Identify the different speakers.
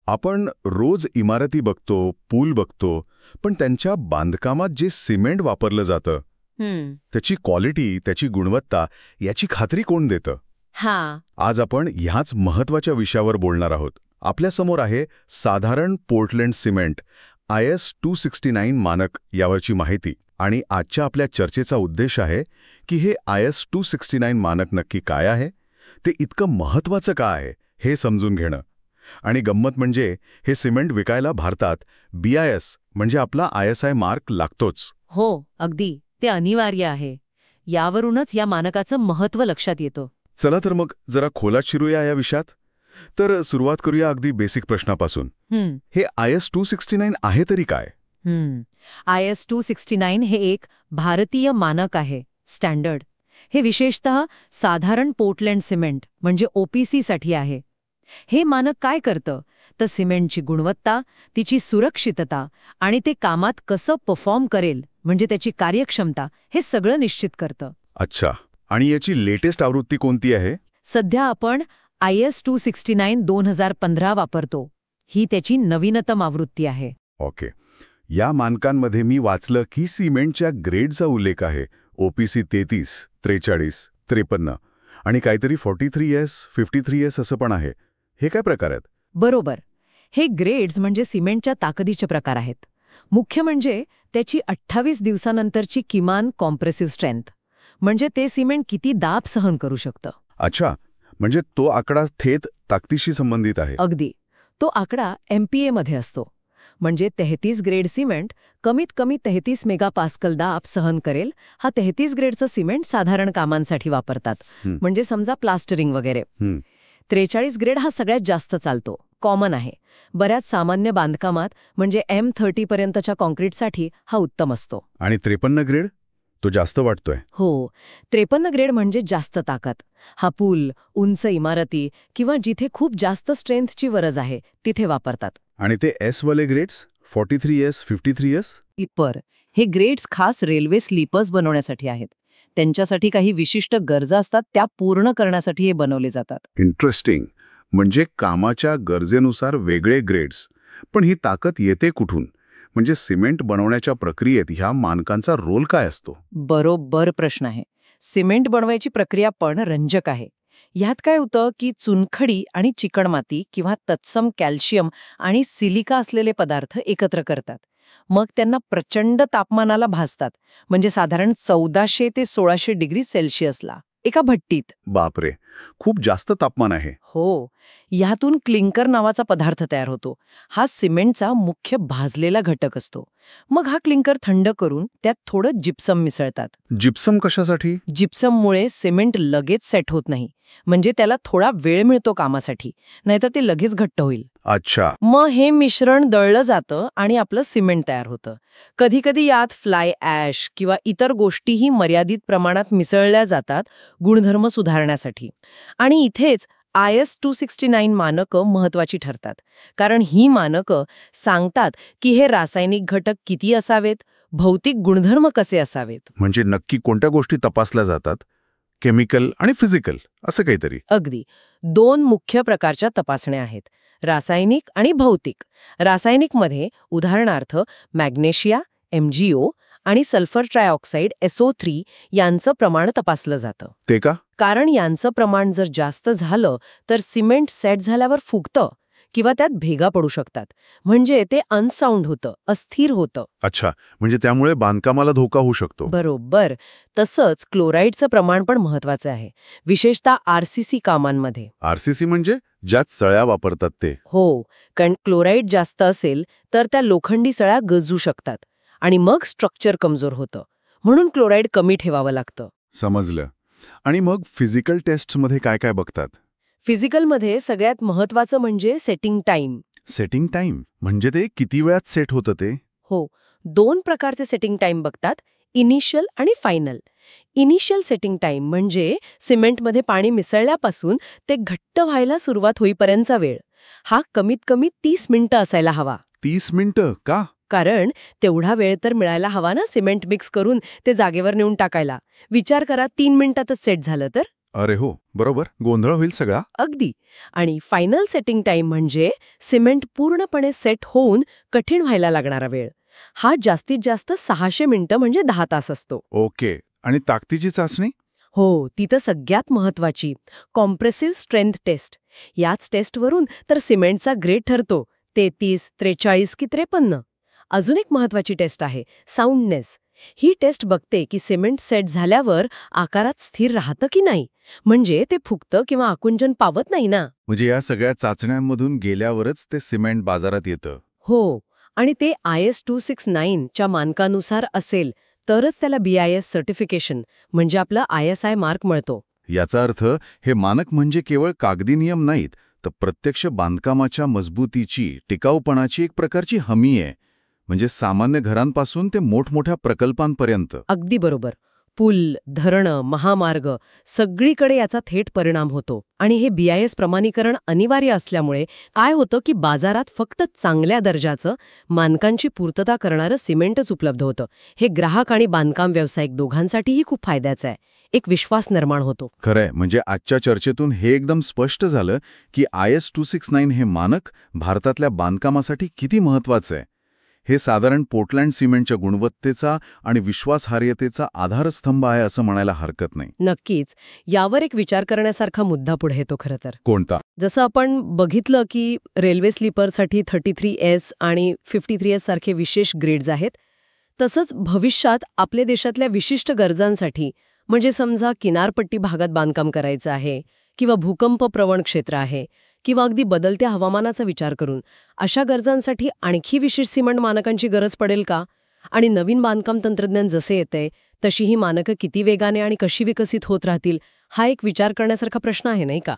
Speaker 1: आपण रोज इमारती बघतो, पूल बघतो, पण त्यांच्या बांधकामात जे सिमेंट वापरलं जातं त्याची क्वालिटी, त्याची गुणवत्ता याची खात्री कोण देतं? आज आपण ह्याच महत्वाच्या विषयावर बोलणार आहोत. आपल्यासमोर आहे साधारण पोर्टलँड सिमेंट IS 269 मानक यावरची माहिती. आणि आजच्या आपल्या चर्चेचा उद्देश आहे की हे IS 269 मानक नक्की काय आहे, ते इतकं महत्वाचं का आहे हे समजून घेणं. आणि गंमत म्हणजे हे सिमेंट विकायला भारतात BIS म्हणजे आपला ISI मार्क लागतोच.
Speaker 2: हो, अगदी ते अनिवार्य आहे. यावरूनच या मानकाचं महत्त्व लक्षात येतं.
Speaker 1: चला तर मग जरा खोलात शिरूया या विषयात. तर सुरुवात करूया अगदी बेसिक प्रश्नापासून. हे IS 269 आहे तरी काय?
Speaker 2: IS 269 हे एक भारतीय मानक आहे, स्टँडर्ड. हे विशेषतः साधारण पोर्टलँड सिमेंट म्हणजे OPC साठी आहे. हे मानक काय करतं तर सिमेंटची गुणवत्ता, तिची सुरक्षितता आणि ते कामात कसं परफॉर्म करेल म्हणजे त्याची कार्यक्षमता हे सगळं निश्चित करतं.
Speaker 1: अच्छा, आणि याची लेटेस्ट आवृत्ती कोणती आहे?
Speaker 2: सध्या आपण IS 269 2015 वापरतो. ही त्याची नवीनतम आवृत्ती आहे.
Speaker 1: ओके. या मानकांमध्ये मी वाचलं की सिमेंटच्या ग्रेडचा उल्लेख आहे. OPC 33, 43, 53 आणि काहीतरी 43S, 53S असं पण आहे. हे काय प्रकार आहेत?
Speaker 2: बरोबर. हे ग्रेड्स म्हणजे सिमेंटच्या ताकदीचे प्रकार आहेत. मुख्य म्हणजे त्याची 28 दिवसानंतरची किमान कॉम्प्रेसिव्ह स्ट्रेंथ, म्हणजे ते सिमेंट किती दाब सहन करू शकतं.
Speaker 1: अच्छा, म्हणजे तो आकडा थेट ताकदीशी संबंधित आहे.
Speaker 2: अगदी. तो आकडा MPa मध्ये असतो. म्हणजे 33 ग्रेड सिमेंट कमीत कमी 33 मेगापास्कल दाब सहन करेल. हा 33 ग्रेडचं सिमेंट साधारण कामांसाठी वापरतात, म्हणजे समजा प्लास्टरिंग वगैरे. 43 ग्रेड हा सगळ्यात जास्त चालतो, कॉमन आहे. बऱ्याच सामान्य बांधकामात म्हणजे M30 पर्यंतच्या कॉन्क्रीटसाठी हा उत्तम असतो.
Speaker 1: आणि 53 ग्रेड तो जास्त वाटतोय.
Speaker 2: हो, 53 ग्रेड म्हणजे जास्त ताकद. हा पूल, उंच इमारती किंवा जिथे खूप जास्त स्ट्रेंथची गरज आहे तिथे वापरतात.
Speaker 1: आणि ते S वाले ग्रेड्स 43S, 53S?
Speaker 2: हे ग्रेड्स खास रेल्वे स्लीपर्स बनवण्यासाठी आहेत. त्यांच्यासाठी काही विशिष्ट गरजा असतात, त्या पूर्ण करण्यासाठी हे बनवले जातात.
Speaker 1: इंटरेस्टिंग. म्हणजे कामाच्या गरजेनुसार वेगळे ग्रेड्स. पण ही ताकद येते कुठून? म्हणजे सिमेंट बनवण्याच्या प्रक्रियेत ह्या मानकांचा रोल काय असतो?
Speaker 2: बरोबर प्रश्न आहे. सिमेंट बनवायची प्रक्रिया पण रंजक आहे. ह्यात काय होतं की चुनखडी आणि चिकणमाती किंवा तत्सम कॅल्शियम आणि सिलिका असलेले पदार्थ एकत्र करतात. मग त्यांना प्रचंड तापमानाला भाजतात, म्हणजे साधारण 1400 ते 1600 डिग्री सेल्सिअसला एका भट्टीत.
Speaker 1: बापरे, खूप जास्त तापमान आहे.
Speaker 2: हो, ह्यातून क्लिंकर नावाचा पदार्थ तयार होतो. हा सिमेंटचा मुख्य भाजलेला घटक असतो. मग हा क्लिंकर थंड करून त्यात थोडं जिप्सम मिसळतात.
Speaker 1: जिप्सम कशासाठी?
Speaker 2: जिप्सममुळे सिमेंट लगेच सेट होत नाही, म्हणजे त्याला थोडा वेळ मिळतो कामासाठी, नाहीतर ते लगेच घट्ट होईल.
Speaker 1: अच्छा.
Speaker 2: मग हे मिश्रण दळलं जातं आणि आपलं सिमेंट तयार होतं. कधीकधी यात फ्लाय ॲश किंवा इतर गोष्टीही मर्यादित प्रमाणात मिसळल्या जातात गुणधर्म सुधारण्यासाठी. आणि इथेच IS 269 मानकं महत्वाची ठरतात, कारण ही मानकं सांगतात की हे रासायनिक घटक किती असावेत, भौतिक गुणधर्म कसे असावेत.
Speaker 1: म्हणजे नक्की कोणत्या गोष्टी तपासल्या जातात? केमिकल आणि फिजिकल असं काहीतरी?
Speaker 2: अगदी. 2 मुख्य प्रकारच्या तपासण्या आहेत, रासायनिक आणि भौतिक. रासायनिकमध्ये उदाहरणार्थ मॅग्नेशिया, MgO आणि सल्फर ट्रायऑक्साईड SO3 यांचं प्रमाण तपासलं जातं.
Speaker 1: ते का?
Speaker 2: कारण यांचं प्रमाण जर जास्त झालं तर सिमेंट सेट झाल्यावर फुगतं किंवा त्यात भेगा पडू शकतात, म्हणजे ते अनसाऊंड होतं, अस्थिर होतं.
Speaker 1: अच्छा, म्हणजे त्यामुळे बांधकामाला धोका होऊ शकतो.
Speaker 2: बरोबर. तसंच क्लोराईडचं प्रमाण पण महत्वाचं आहे, विशेषतः RCC कामांमध्ये.
Speaker 1: RCC म्हणजे ज्यात सळ्या वापरतात ते?
Speaker 2: हो, कारण क्लोराईड जास्त असेल तर त्या लोखंडी सळ्या गजू शकतात आणि मग स्ट्रक्चर कमजोर होतं, म्हणून क्लोराईड कमी ठेवावं लागतं.
Speaker 1: समजलं. आणि मग फिजिकल टेस्टमध्ये काय काय बघतात?
Speaker 2: फिजिकलमध्ये सगळ्यात महत्वाचं म्हणजे सेटिंग टाइम.
Speaker 1: सेटिंग टाइम म्हणजे ते किती वेळात सेट होतं ते?
Speaker 2: हो, 2 प्रकारचे सेटिंग टाइम बघतात, इनिशियल आणि फायनल. इनिशियल सेटिंग टाइम म्हणजे सिमेंटमध्ये पाणी मिसळल्यापासून ते घट्ट व्हायला सुरुवात होईपर्यंतचा वेळ. हा कमीत कमी 30 मिनिटं असायला हवा.
Speaker 1: 30 मिनिटं का?
Speaker 2: कारण तेवढा वेळ तर मिळायला हवा ना सिमेंट मिक्स करून ते जागेवर नेऊन टाकायला. विचार करा, 3 मिनिटातच सेट झालं तर.
Speaker 1: अरे हो, बरोबर. गोंधळ होईल सगळा.
Speaker 2: अगदी. आणि फायनल सेटिंग टाइम म्हणजे सिमेंट पूर्णपणे सेट होऊन कठीण व्हायला लागणारा वेळ. हा जास्तीत जास्त 600 मिनिटं म्हणजे 10 तास असतो.
Speaker 1: ओके. आणि ताकदीची चाचणी?
Speaker 2: हो, ती तर सगळ्यात महत्वाची. Compressive strength test. याच टेस्टवरून तर सिमेंटचा ग्रेड ठरतो. 33, 43 की 53. अजून एक महत्वाची टेस्ट आहे, साऊंडनेस. ही टेस्ट बघते की सिमेंट सेट झाल्यावर आकारात स्थिर राहतं की नाही. म्हणजे ते फुगतं किंवा आकुंचन पावत नाही ना.
Speaker 1: म्हणजे या सगळ्या चाचण्यांमधून गेल्यावरच ते सिमेंट बाजारात येतं.
Speaker 2: हो. आणि ते IS 269 च्या मानकानुसार असेल तरच त्याला BIS सर्टिफिकेशन म्हणजे आपला ISI मार्क मिळतो.
Speaker 1: याचा अर्थ हे मानक म्हणजे केवळ कागदी नियम नाहीत, तर प्रत्यक्ष बांधकामाच्या मजबूतीची, टिकाऊपणाची एक प्रकारची हमी आहे. म्हणजे सामान्य घरांपासून ते मोठमोठ्या प्रकल्पांपर्यंत.
Speaker 2: अगदी बरोबर. पूल, धरणं, महामार्ग सगळीकडे याचा थेट परिणाम होतो. आणि हे BIS प्रमाणीकरण अनिवार्य असल्यामुळे काय होतं की बाजारात फक्त चांगल्या दर्जाचं, मानकांची पूर्तता करणारं सिमेंटच उपलब्ध होतं. हे ग्राहक आणि बांधकाम व्यावसायिक दोघांसाठीही खूप फायद्याचं आहे. एक विश्वास निर्माण होतो.
Speaker 1: खरंय. म्हणजे आजच्या चर्चेतून हे एकदम स्पष्ट झालं की IS 269 हे मानक भारतातल्या बांधकामासाठी किती महत्वाचं आहे. हे साधारण पोर्टलँड सिमेंटच्या गुणवत्तेचा आणि विश्वासार्हतेचा आधारस्तंभ आहे असं म्हणायला हरकत नाही.
Speaker 2: नक्कीच. यावर एक विचार करण्यासारखा मुद्दा पुढे येतो खरं तर.
Speaker 1: कोणता?
Speaker 2: जसं आपण बघितलं की रेल्वे स्लीपरसाठी 33S आणि 53S सारखे विशेष ग्रेड्स आहेत, तसंच भविष्यात आपल्या देशातल्या विशिष्ट गरजांसाठी, म्हणजे समजा किनारपट्टी भागात बांधकाम करायचं आहे किंवा भूकंप प्रवण क्षेत्र आहे किंवा अगदी बदलत्या हवामानाचा विचार करून अशा गरजांसाठी आणखी विशेष सिमेंट मानकांची गरज पडेल का? आणि नवीन बांधकाम तंत्रज्ञान जसे येतंय तशी ही मानकं किती वेगाने आणि कशी विकसित होत राहतील, हा एक विचार करण्यासारखा प्रश्न आहे, नाही का?